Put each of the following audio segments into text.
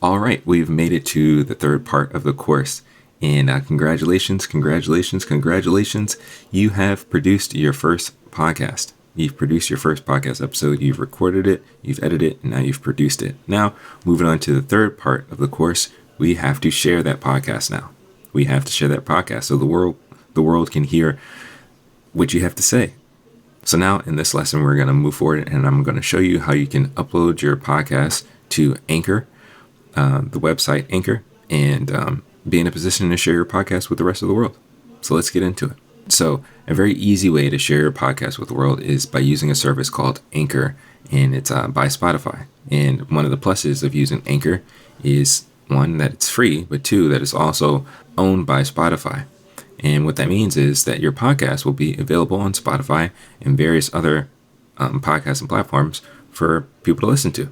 All right, we've made it to the third part of the course. And congratulations. You have produced your first podcast. You've produced your first podcast episode. You've recorded it, you've edited it, and now you've produced it. Now, moving on to the third part of the course, we have to share that podcast now. We have to share that podcast so the world can hear what you have to say. So now in this lesson, we're going to move forward and I'm going to show you how you can upload your podcast to Anchor, the website Anchor, and be in a position to share your podcast with the rest of the world. So let's get into it. So a very easy way to share your podcast with the world is by using a service called Anchor, and it's by Spotify. And one of the pluses of using Anchor is, one, that it's free, but two, that it's also owned by Spotify. And what that means is that your podcast will be available on Spotify and various other podcasting platforms for people to listen to.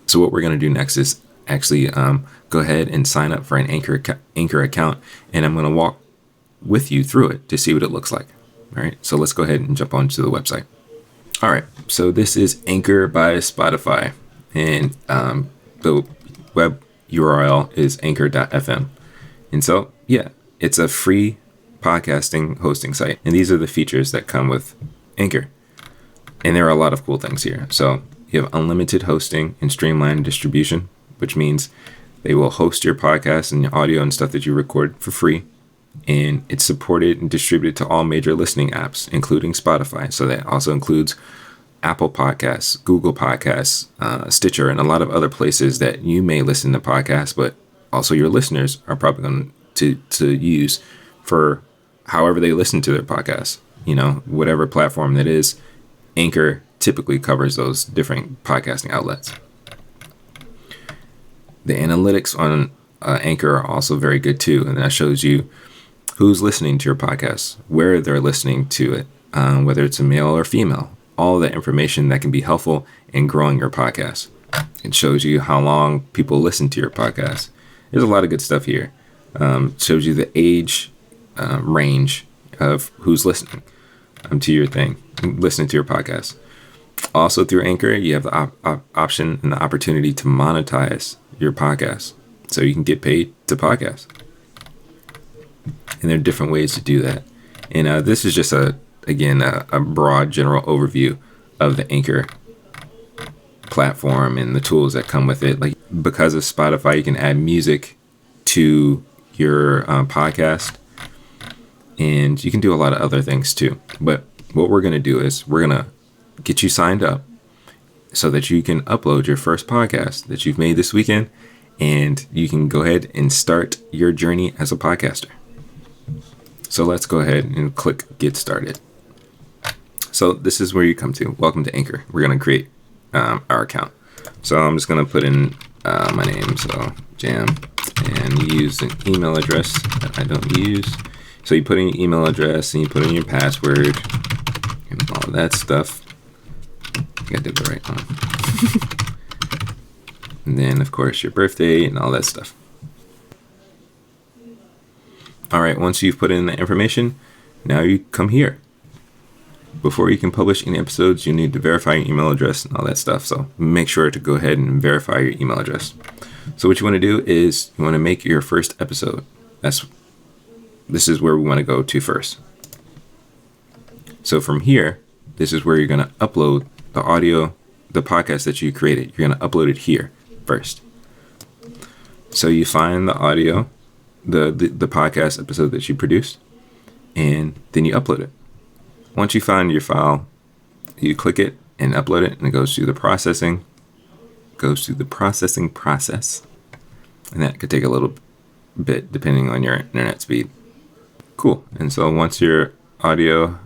So what we're going to do next is actually go ahead and sign up for an Anchor account, and I'm going to walk with you through it to see what it looks like. All right, so let's go ahead and jump onto the website. All right, so this is Anchor by Spotify, and the web URL is anchor.fm. And so, yeah, it's a free podcasting hosting site, and these are the features that come with Anchor. And there are a lot of cool things here. So you have unlimited hosting and streamlined distribution, which means they will host your podcast and your audio and stuff that you record for free. And it's supported and distributed to all major listening apps, including Spotify. So that also includes Apple Podcasts, Google Podcasts, Stitcher, and a lot of other places that you may listen to podcasts, but also your listeners are probably going to use for however they listen to their podcasts. You know, whatever platform that is, Anchor typically covers those different podcasting outlets. The analytics on Anchor are also very good too, and that shows you who's listening to your podcast, where they're listening to it, whether it's a male or female, all the information that can be helpful in growing your podcast. It shows you how long people listen to your podcast. There's a lot of good stuff here. Shows you the age range of who's listening to your thing, listening to your podcast. Also through Anchor, you have the option and the opportunity to monetize your podcast, so you can get paid to podcast. And there are different ways to do that. And this is just a broad general overview of the Anchor platform and the tools that come with it. Like, because of Spotify, you can add music to your podcast, and you can do a lot of other things too. But what we're going to do is we're going to get you signed up so that you can upload your first podcast that you've made this weekend, and you can go ahead and start your journey as a podcaster. So let's go ahead and click Get Started. So this is where you come to. Welcome to Anchor. We're going to create our account. So I'm just going to put in my name, so Jam, and you use an email address that I don't use. So you put in your email address and you put in your password and all that stuff. I got to do the right one. And then, of course, your birthday and all that stuff. All right, once you've put in the information, now you come here. Before you can publish any episodes, you need to verify your email address and all that stuff. So make sure to go ahead and verify your email address. So what you want to do is you want to make your first episode. This is where we want to go to first. So from here, this is where you're going to upload the audio, the podcast that you created. You're going to upload it here first. So you find the audio, the podcast episode that you produced, and then you upload it. Once you find your file, you click it and upload it, and it goes through the processing. Process, and that could take a little bit depending on your internet speed. Cool. And so once your audio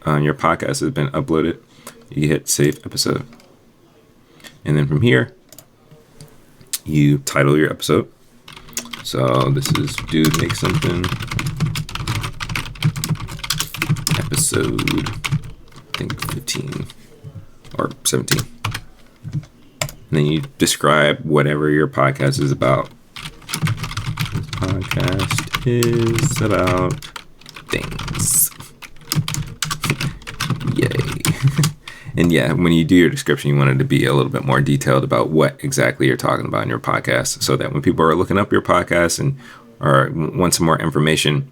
on your podcast has been uploaded, you hit Save Episode, and then from here you title your episode. So this is Dude Make Something episode, I think 15 or 17. And then you describe whatever your podcast is about. This podcast is about things. Yay. And yeah, when you do your description, you want it to be a little bit more detailed about what exactly you're talking about in your podcast, so that when people are looking up your podcast and or want some more information,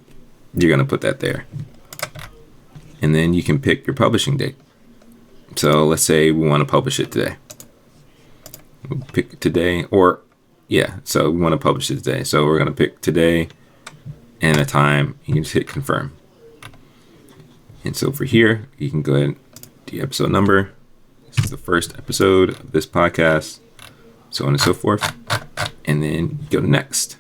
you're going to put that there. And then you can pick your publishing date. So let's say we want to publish it today. We'll pick today, so we want to publish it today. So we're going to pick today and a time. You can just hit confirm. And so for here, you can go ahead and do episode number. This is the first episode of this podcast, so on and so forth. And then go to next.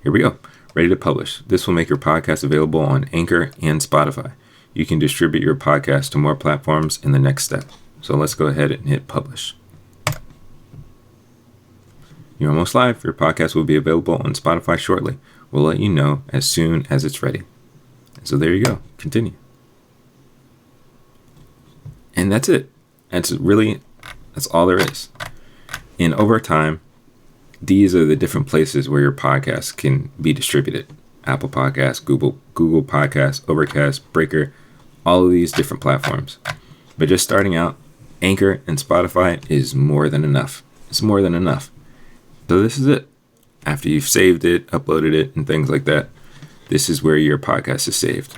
Here we go. Ready to publish. This will make your podcast available on Anchor and Spotify. You can distribute your podcast to more platforms in the next step. So let's go ahead and hit publish. You're almost live. Your podcast will be available on Spotify shortly. We'll let you know as soon as it's ready. So there you go. Continue. And that's it. That's all there is. And over time, these are the different places where your podcast can be distributed. Apple Podcasts, Google Podcasts, Overcast, Breaker, all of these different platforms. But just starting out, Anchor and Spotify is more than enough. It's more than enough. So this is it. After you've saved it, uploaded it, and things like that, this is where your podcast is saved.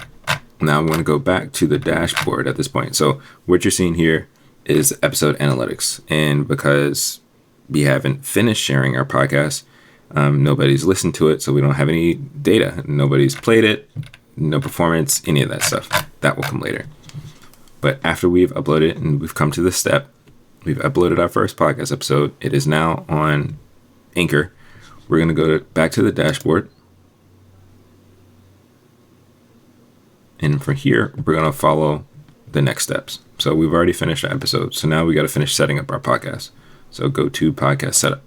Now I'm going to go back to the dashboard at this point. So what you're seeing here is episode analytics. And because we haven't finished sharing our podcast, nobody's listened to it, so we don't have any data. Nobody's played it, no performance, any of that stuff. That will come later. But after we've uploaded and we've come to this step, we've uploaded our first podcast episode. It is now on Anchor. We're going to go back to the dashboard. And from here, we're going to follow the next steps. So we've already finished our episode. So now we got to finish setting up our podcast. So go to podcast setup.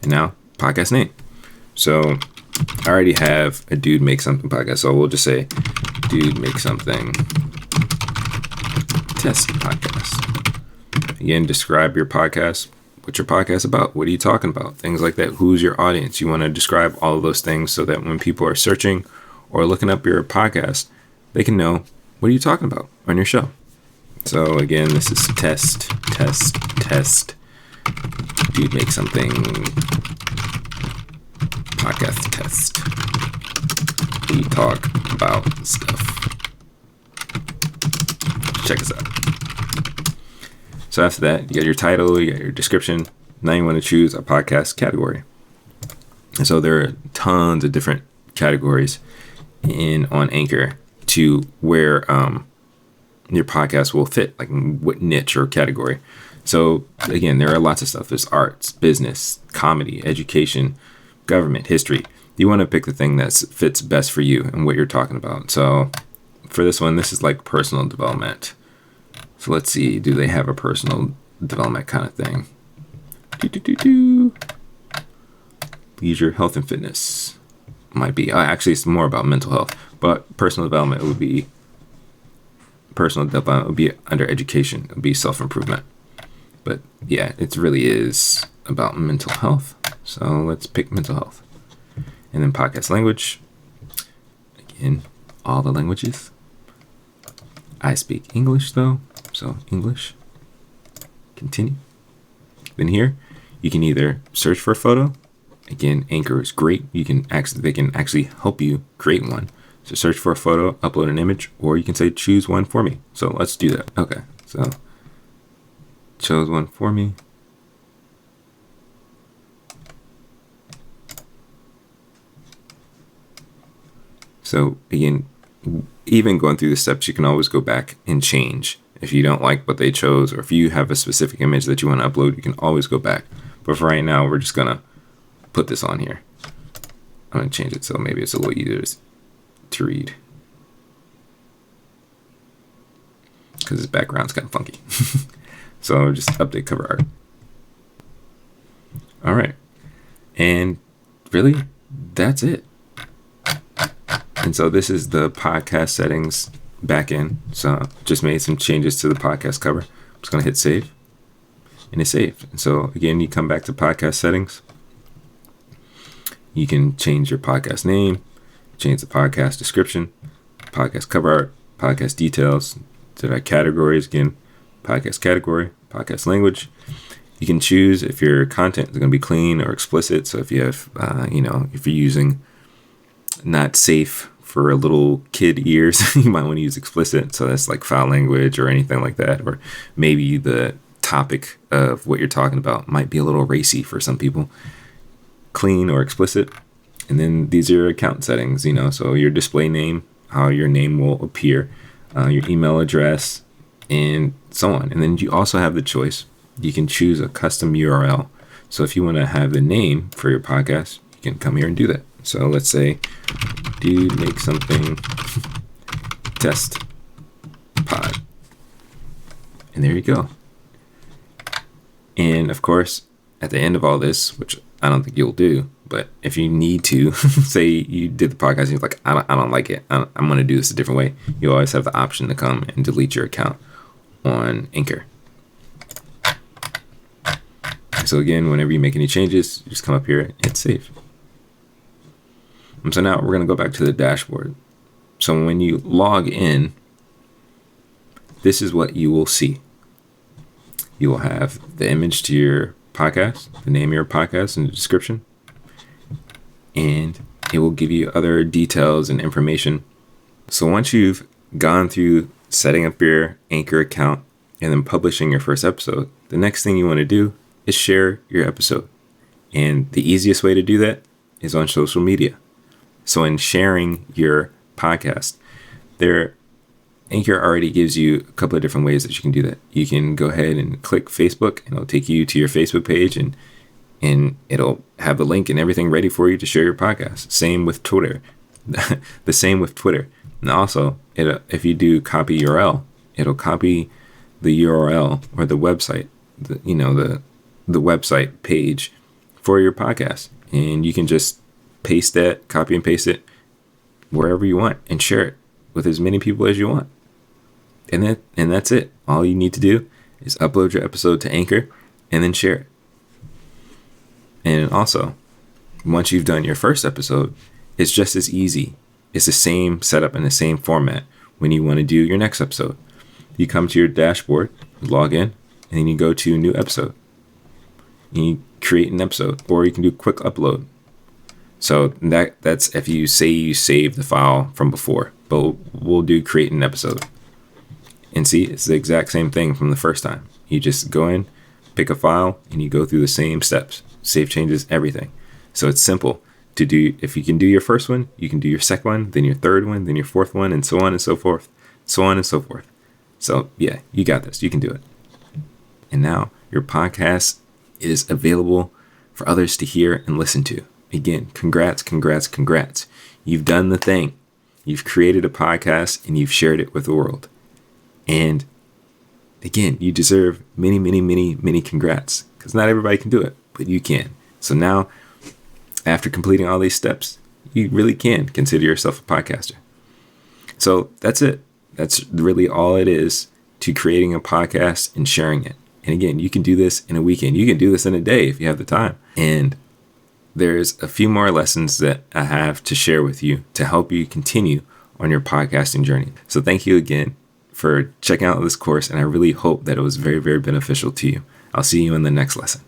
And now podcast name. So I already have a Dude Make Something podcast. So we'll just say Dude Make Something Test Podcast. Again, describe your podcast. What's your podcast about? What are you talking about? Things like that. Who's your audience? You want to describe all of those things so that when people are searching or looking up your podcast, they can know what are you talking about on your show. So again, this is test. Dude Make Something podcast test. We talk about stuff. Check us out. So after that, you got your title, you got your description. Now you want to choose a podcast category. And so there are tons of different categories on Anchor to where your podcast will fit, like what niche or category. So again, there are lots of stuff. There's arts, business, comedy, education, government, history. You want to pick the thing that fits best for you and what you're talking about. So for this one, this is like personal development. So let's see, do they have a personal development kind of thing? Leisure, health, and fitness might be. Actually, it's more about mental health, but personal development would be under education. It would be self-improvement. But yeah, it really is about mental health. So let's pick mental health. And then podcast language. Again, all the languages. I speak English though. So English. Continue. Then here, you can either search for a photo. Again, Anchor is great. They can actually help you create one. So search for a photo, upload an image, or you can say choose one for me. So let's do that. Okay, so chose one for me. So again, even going through the steps, you can always go back and change. If you don't like what they chose, or if you have a specific image that you want to upload, you can always go back. But for right now, we're just going to put this on here. I'm going to change it so maybe it's a little easier to read. Because this background's kind of funky. So just update cover art. All right. And really, that's it. And so this is the podcast settings back in. So just made some changes to the podcast cover. I'm just going to hit save. And it's saved. And so again, you come back to podcast settings. You can change your podcast name, change the podcast description, podcast cover art, podcast details, did our categories again, podcast category, podcast language. You can choose if your content is going to be clean or explicit. So if you have, if you're using not safe for a little kid ears, you might want to use explicit. So that's like foul language or anything like that. Or maybe the topic of what you're talking about might be a little racy for some people. Clean or explicit. And then these are your account settings, so your display name, how your name will appear, your email address, and so on. And then you also have the choice. You can choose a custom URL. So if you want to have the name for your podcast, you can come here and do that. So let's say, dude, make something test pod. And there you go. And of course, at the end of all this, which I don't think you'll do, but if you need to, say you did the podcast and you're like, I don't like it, I'm going to do this a different way, you always have the option to come and delete your account on Anchor. So again, whenever you make any changes, you just come up here and hit save. And so now we're going to go back to the dashboard. So when you log in, this is what you will see. You will have the image to your podcast, the name of your podcast in the description, and it will give you other details and information. So once you've gone through setting up your Anchor account and then publishing your first episode, the next thing you want to do is share your episode. And the easiest way to do that is on social media. So in sharing your podcast, Anchor already gives you a couple of different ways that you can do that. You can go ahead and click Facebook, and it'll take you to your Facebook page, and it'll have the link and everything ready for you to share your podcast. Same with Twitter. The same with Twitter. And also, if you do copy URL, it'll copy the URL or the website, the website page for your podcast. And you can just paste that, copy and paste it wherever you want and share it with as many people as you want. And that's it. All you need to do is upload your episode to Anchor and then share it. And also, once you've done your first episode, it's just as easy. It's the same setup and the same format when you want to do your next episode. You come to your dashboard, log in, and then you go to new episode. You create an episode, or you can do quick upload. So that's if you say you save the file from before, but we'll do create an episode. And see, it's the exact same thing from the first time. You just go in, pick a file, and you go through the same steps. Save changes, everything. So it's simple to do. If you can do your first one, you can do your second one, then your third one, then your fourth one, and so on and so forth. So on and so forth. So yeah, you got this. You can do it. And now your podcast is available for others to hear and listen to. Again, congrats. You've done the thing. You've created a podcast and you've shared it with the world. And again, you deserve many congrats, because not everybody can do it, but you can. So now, after completing all these steps, you really can consider yourself a podcaster. So that's it. That's really all it is to creating a podcast and sharing it. And again, you can do this in a weekend. You can do this in a day if you have the time. And there's a few more lessons that I have to share with you to help you continue on your podcasting journey. So thank you again for checking out this course, and I really hope that it was very beneficial to you. I'll see you in the next lesson.